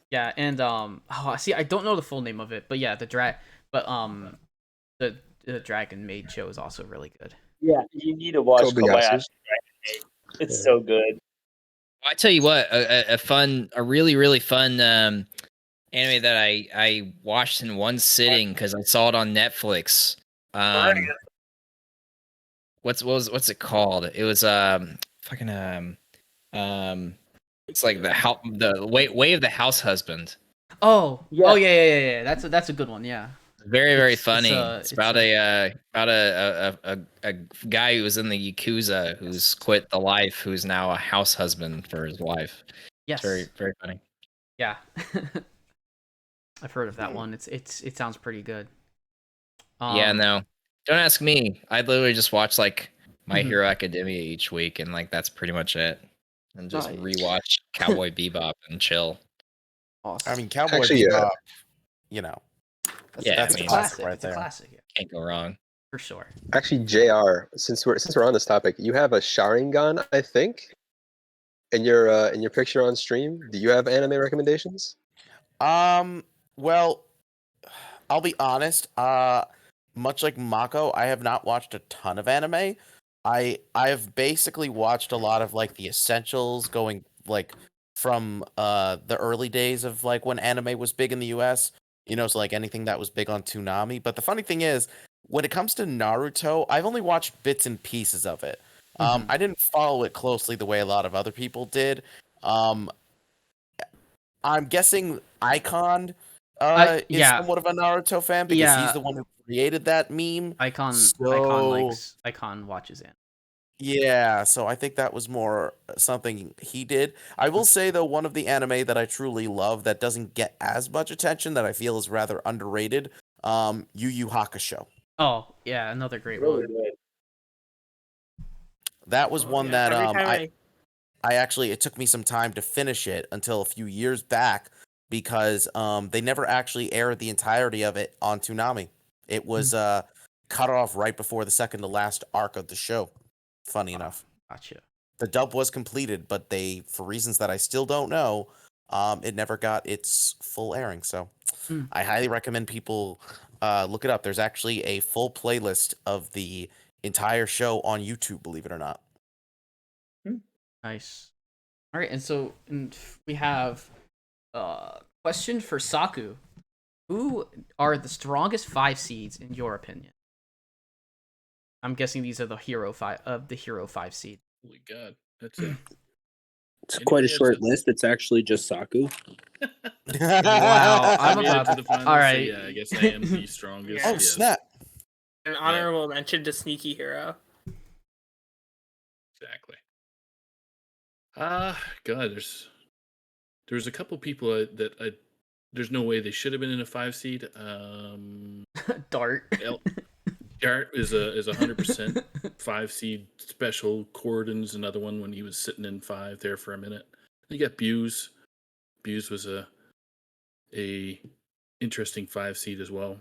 yeah, and see, I don't know the full name of it, but yeah, the Dragon Maid show is also really good. Yeah, you need to watch Kobayashi. Kobayashi. Dragon Maid. It's so good. I tell you what, a really fun anime that I watched in one sitting because I saw it on Netflix. What's it called? It was it's like the way of the house husband. Oh, Yeah. oh yeah. That's a good one. Yeah. Very It's funny. a- It's it's about a guy who was in the Yakuza who's quit the life, who's now a house husband for his wife. Yes. It's very funny. Yeah. I've heard of that one. It sounds pretty good. Yeah, no. Don't ask me. I literally just watch like My Mhm. Hero Academia each week, and like that's pretty much it. And just Nice. rewatch Cowboy Bebop and chill. Awesome. I mean, Cowboy Actually, Bebop, you know, Yeah, that's I a mean, classic right It's a there. classic. Yeah, Can't go wrong. for sure. Actually, Jr. Since we're on this topic, you have a Sharingan, I think, in your picture on stream. Do you have anime recommendations? Well, I'll be honest. much like Mako, I have not watched a ton of anime. I've basically watched a lot of like the essentials going like from the early days of like when anime was big in the US, so like anything that was big on Toonami. But the funny thing is, when it comes to Naruto, I've only watched bits and pieces of it. I didn't follow it closely the way a lot of other people did. Um, I'm guessing Icon is Yeah, somewhat of a Naruto fan because he's yeah. the one who created that meme. Icon So Icon watches it. yeah, so I think that was more something he did. I will say though, one of the anime that I truly love that doesn't get as much attention that I feel is rather underrated, Yu Yu Hakusho. Oh yeah, another great Really one. good. That was Oh, one yeah. that Every time I actually, it took me some time to finish it until a few years back because they never actually aired the entirety of it on Toonami. It was cut off right before the second to last arc of the show. Funny enough. Gotcha. The dub was completed, but they, for reasons that I still don't know, it never got its full airing. So Hmm. I highly recommend people look it up. There's actually a full playlist of the entire show on YouTube, believe it or not. Nice. All right, and so we have question for Saku. Who are the strongest 5 seeds in your opinion? I'm guessing these are the hero 5 seed. Holy God, that's a. It's quite a Anybody had short to- list. It's actually just Saku. Wow, I'm I made it about to the finals. all So right. yeah, I guess I am the strongest. Oh, Oh yes. snap! an honorable mention to Sneaky Hero. Exactly. God, there's a couple people that I there's no way they should have been in a 5 seed. Dart. Dart is a 100% 5 seed special. Corden's another one when he was sitting in 5 there for a minute. You got Buse. Buse was a interesting 5 seed as well.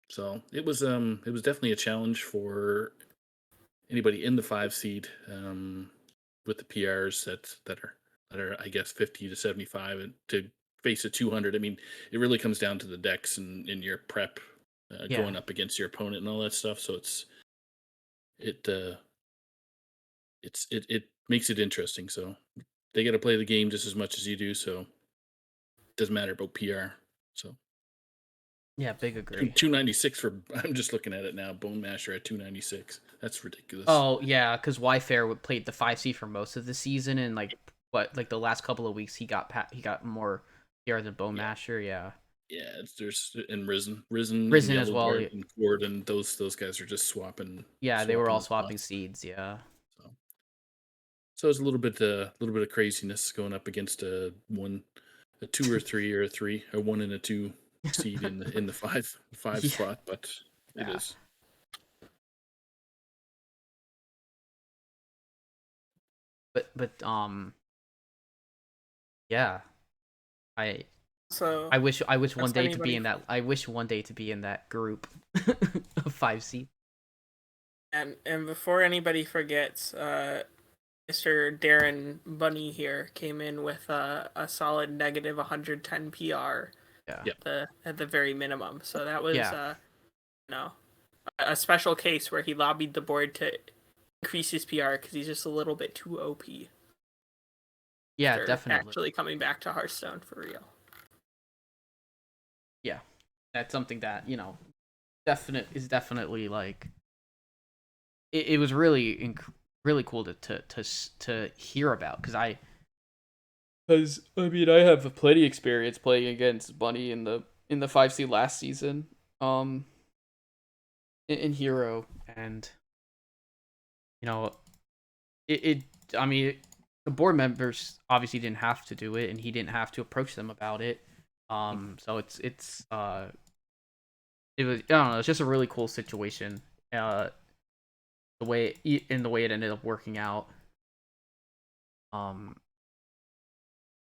So it was definitely a challenge for anybody in the 5 seed with the PRs that are I guess 50 to 75 and to face a 200. I mean, it really comes down to the decks and in your prep Yeah. going up against your opponent and all that stuff. So it makes it interesting. So they got to play the game just as much as you do. So it doesn't matter about PR. So Yeah, big agree. 296 for I'm just looking at it now. Bone Masher at 296. That's ridiculous. Oh yeah, because Yfair played the 5 seed for most of the season, and like the last couple of weeks he got more PR than Bone Masher. Yeah. Yeah, there's and Risen Risen as Yellow well. Dart, and Cord, and those guys are just swapping. Yeah, they were all the swapping spots. seeds. Yeah. So it's a little bit of craziness going up against a 2 or 3 or a 3, a 1 and a 2 seed in the 5 Yeah. spot, but it Yeah. is. But yeah, I So I wish one If day to be anybody- in that. I wish one day to be in that group of 5 seed. and before anybody forgets, Mr. Darren Bunny here came in with a solid negative 110 PR. Yeah. Yep. At the very minimum. So that was Yeah. a special case where he lobbied the board to increase his PR because he's just a little bit too OP. Yeah, for definitely. Actually coming back to Hearthstone for real. Yeah, that's something that is definitely like it was really really cool to hear about because I mean I have plenty experience playing against Bunny in the 5 seed last season in Hero, and it I mean the board members obviously didn't have to do it and he didn't have to approach them about it. So it was I don't know, it's just a really cool situation. The way it ended up working out.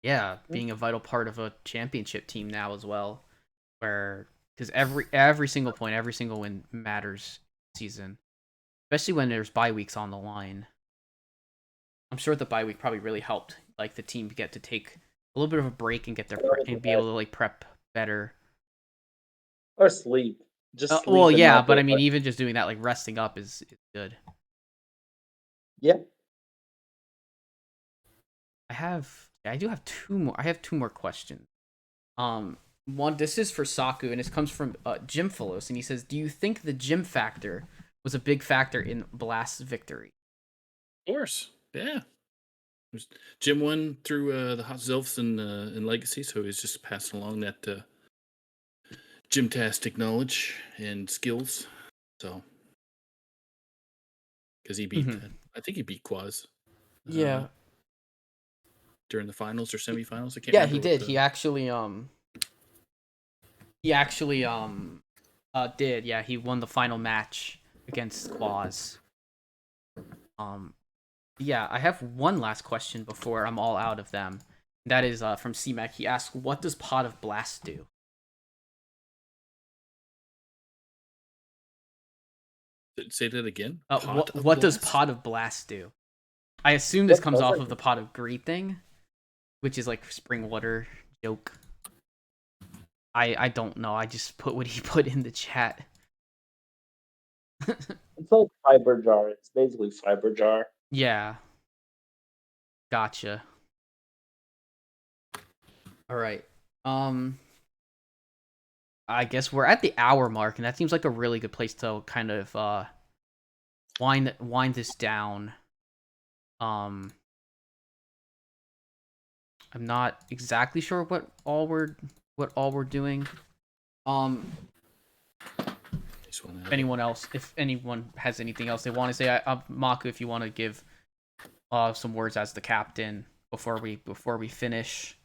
Yeah, being a vital part of a championship team now as well, where because every single point, every single win matters season, especially when there's bye weeks on the line. I'm sure the bye week probably really helped like the team get to take a little bit of a break and get and be able to like prep better. Or sleep. Just Well, sleeping yeah, up but or I mean, even just doing that, like resting up, is good. yeah. I do have two more. I have two more questions. One, this is for Saku, and this comes from Jim Philos, and he says, "Do you think the gym factor was a big factor in Blast's victory?" Of course, yeah. Jim won through the Hot Zelfs and Legacy, so he's just passing along that gymtastic knowledge and skills. So, because he beat, I think he beat Quaz. Yeah, during the finals or semifinals. I can't yeah, remember. he did. He actually did. Yeah, he won the final match against Quaz. Yeah, I have one last question before I'm all out of them. That is from CMAC. He asks, "What does Pot of Blast do?" Say that again. What does Pot of Blast do? I assume this comes off of the Pot of Greed thing, which is like spring water joke. I don't know. I just put what he put in the chat. It's like fiber jar. It's basically fiber jar. Yeah. Gotcha. All right. I guess we're at the hour mark, and that seems like a really good place to kind of wind this down. I'm not exactly sure what all we're doing. If anyone has anything else they want to say, Maku, if you want to give some words as the captain before we finish.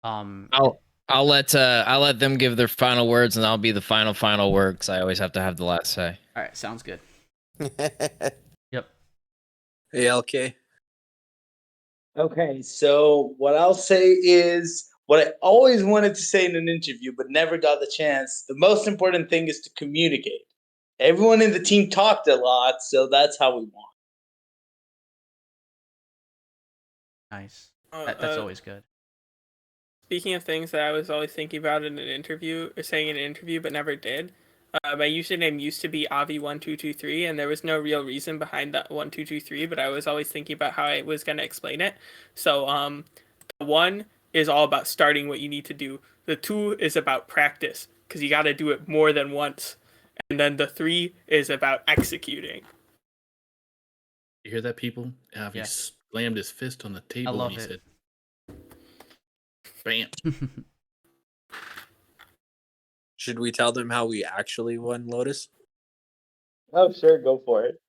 I'll let them give their final words, and I'll be the final word because I always have to have the last say. All right, sounds good. Yep. Hey, LK. Okay, so what I'll say is what I always wanted to say in an interview, but never got the chance. The most important thing is to communicate. Everyone in the team talked a lot, so that's how we won. Nice. That's always good. Speaking of things that I was always thinking about in an interview, or saying in an interview, but never did. My username used to be Avi1223, and there was no real reason behind that 1223, but I was always thinking about how I was going to explain it. So, the 1 is all about starting what you need to do. The 2 is about practice, because you got to do it more than once. And then the 3 is about executing. You hear that, people? Avi slammed his fist on the table and he said, "Bam." Should we tell them how we actually won, Lotus? Oh, sure, go for it.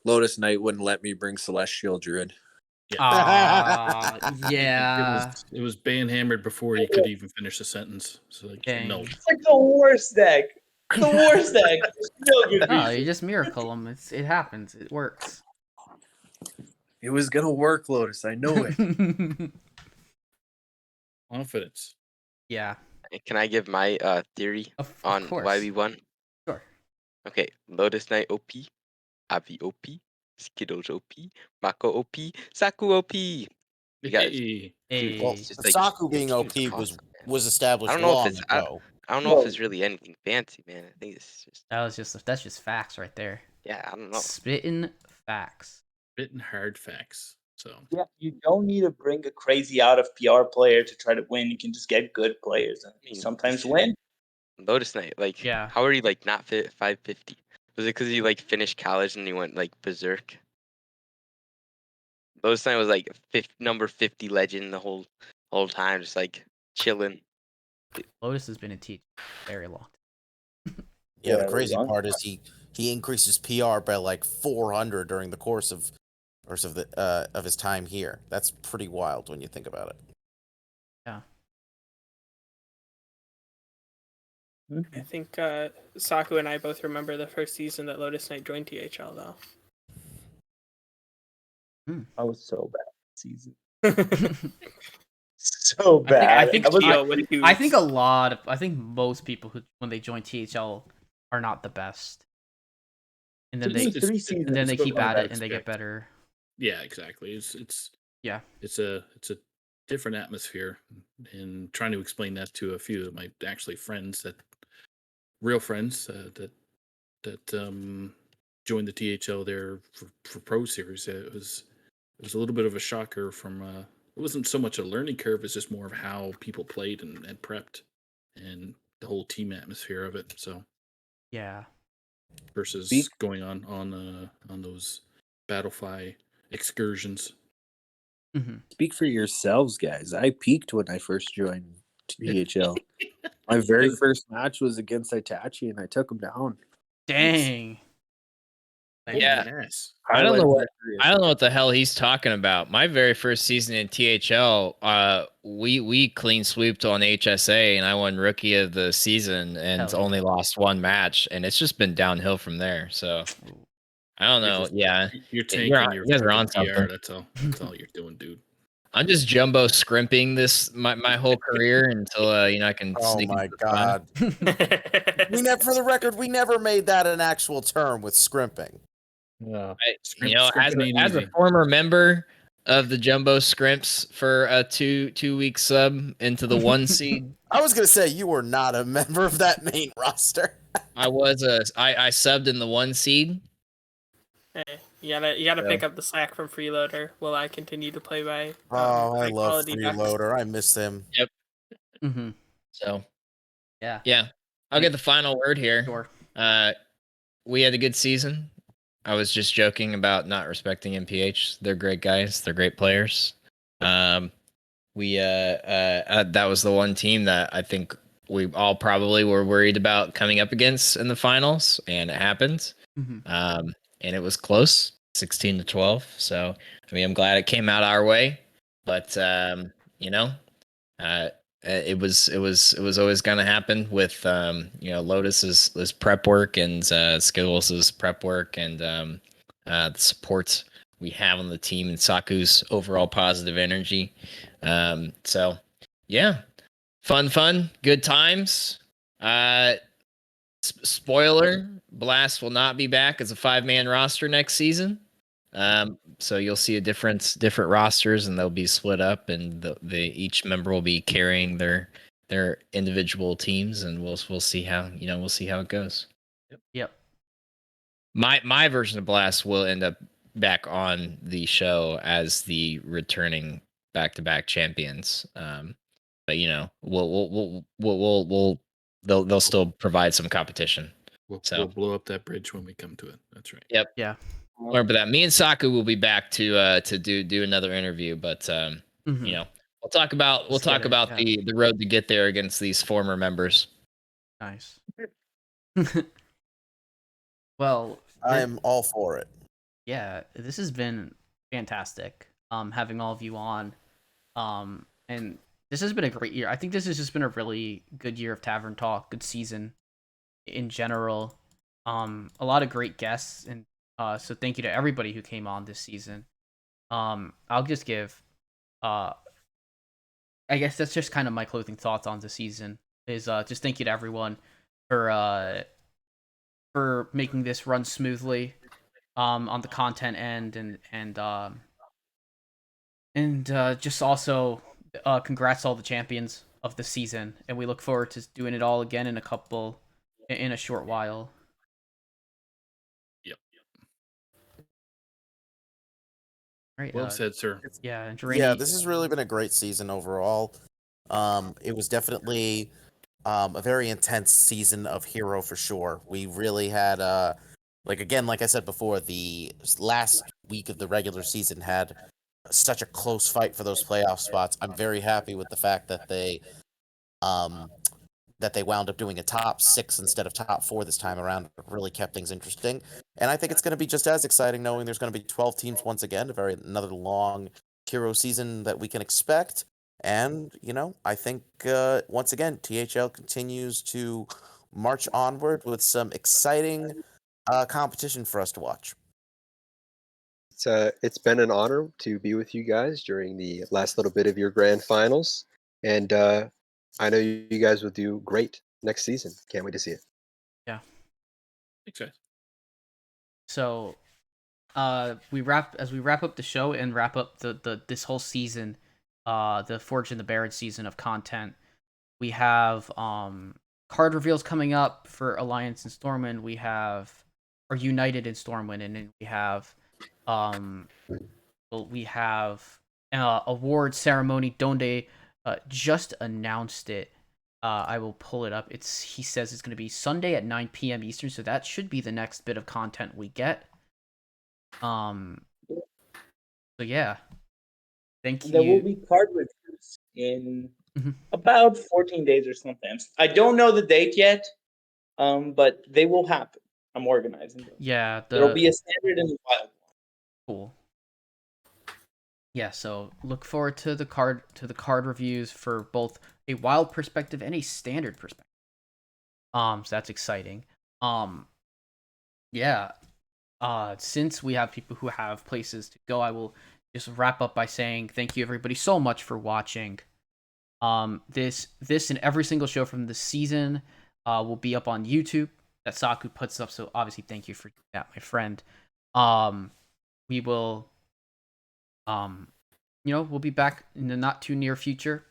Lotus Knight wouldn't let me bring Celestial Druid. Yeah. It was banhammered before he could even finish the sentence. So like, no. It's like the worst deck. The worst deck. There's no good reason. No, you just miracle him. It happens. It works. It was gonna work, Lotus. I know it. Confidence. Yeah. Can I give my theory on why we won? Sure. Okay, Lotus Knight OP, Avi OP, Skittles OP, Mako OP, Saku OP. You guys, Well, it's just like Saku your being team's OP awesome, man. was established I don't know long if it's ago. I don't know if it's really anything fancy, man. I think it's just that's just facts right there. yeah, I don't know. Spitting facts. Spitting hard facts. So yeah, you don't need to bring a crazy out of PR player to try to win. You can just get good players and sometimes win. Lotus Knight, like, how are you like not fit 550? Was it because you like finished college and you went like berserk? Lotus Knight was like number 50 legend the whole time, just like chilling. Lotus has been a teacher very long. Yeah, the crazy part is he increased his PR by like 400 during the course of his time here. That's pretty wild when you think about it. Yeah. I think Saku and I both remember the first season that Lotus Knight joined THL, though. I was so bad that season. So bad. I think most people who when they join THL are not the best, and then they keep at it and they get better. Yeah, exactly. It's a different atmosphere, and trying to explain that to a few of my actually friends that real friends that joined the THL there for Pro Series. It was a little bit of a shocker from it wasn't so much a learning curve, it's just more of how people played and prepped and the whole team atmosphere of it. So Yeah. versus going on those Battlefy excursions. Mm-hmm. Speak for yourselves, guys. I peaked when I first joined THL. My very first match was against Itachi, and I took him down. Dang. Yeah. Yes. I don't know Highlight of what my career. I don't know what the hell he's talking about. My very first season in THL, we clean sweeped on HSA, and I won Rookie of the Season, and Hell yeah. only lost one match, and it's just been downhill from there. So I don't You're know. just- Yeah, You're tanking your you guys are fucking on something. PR. That's all you're doing, dude. I'm just jumbo scrimping this my whole career until I can Oh sneak my into the final. god. For the record, we never made that an actual term with scrimping. Yeah. As Scrimping ain't as a easy. former member of the jumbo scrimps for a two week sub into the 1 seed, I was gonna say you were not a member of that main roster. I subbed in the 1 seed. Hey, you gotta So- pick up the slack from Freeloader while I continue to play by Oh, I high love quality ducks. Freeloader. I miss him. Mm-hmm. So Yeah. I'll get the final word here. Sure. We had a good season. I was just joking about not respecting MPH. They're great guys. They're great players. We that was the one team that I think we all probably were worried about coming up against in the finals, and it happened. Mm-hmm. And it was close, 16-12. So I mean, I'm glad it came out our way, but it was always going to happen with Lotus's prep work and Skittles's prep work and the support we have on the team and Saku's overall positive energy. So yeah, fun, good times. Spoiler: Blast will not be back as a 5-man roster next season. So you'll see different rosters, and they'll be split up, and each member will be carrying their individual teams, and we'll see how it goes. Yep. My version of Blast will end up back on the show as the returning back-to-back champions. But they'll still provide some competition. We'll blow up that bridge when we come to it. That's right. Yep. Yeah. Remember that. Me and Saku will be back to do another interview, but Mm-hmm. we'll talk about the road to get there against these former members. Nice. Well, I'm all for it. yeah, this has been fantastic. Having all of you on, and this has been a great year. I think this has just been a really good year of Tavern Talk, good season in general. A lot of great guests, and so thank you to everybody who came on this season. I'll just give, I guess that's just kind of my closing thoughts on the season. Is just thank you to everyone for making this run smoothly, on the content end, and just also congrats to all the champions of the season, and we look forward to doing it all again in a short while. Yep. Right. Well said, sir. Yeah, and Yeah, this has really been a great season overall. It was definitely a very intense season of Hero for sure. We really had like I said before, the last week of the regular season had such a close fight for those playoff spots. I'm very happy with the fact that they wound up doing a top 6 instead of top 4 this time around. It really kept things interesting. And I think it's going to be just as exciting knowing there's going to be 12 teams once again, another long Hero season that we can expect. And, I think, once again, THL continues to march onward with some exciting competition for us to watch. It's been an honor to be with you guys during the last little bit of your grand finals. And I know you guys will do great next season. Can't wait to see it. Yeah. Thanks, guys. So, we wrap up the show and wrap up this whole season, the Forge and the Baron season of content. We have card reveals coming up for Alliance and Stormwind. We have, or United in Stormwind, and then we have award ceremony. Donde just announced it. I will pull it up. He says it's going to be Sunday at 9 p.m. Eastern, so that should be the next bit of content we get. So yeah, thank you. There will be card reviews in Mhm. about 14 days or something. I don't know the date yet, but they will happen. I'm organizing them. Yeah, There'll be a standard and a wild one. cool. Yeah, so look forward to the card reviews for both a wild perspective and a standard perspective. So that's exciting. Yeah. Since we have people who have places to go, I will just wrap up by saying thank you everybody so much for watching. This and every single show from the season will be up on YouTube that Saku puts up, so obviously thank you for that, my friend. We will we'll be back in the not too near future.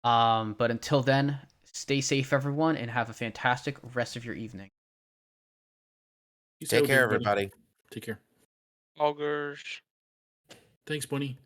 But until then, stay safe everyone and have a fantastic rest of your evening. Peace Take out, care, everybody. Take care. Augers. Thanks, Bunny.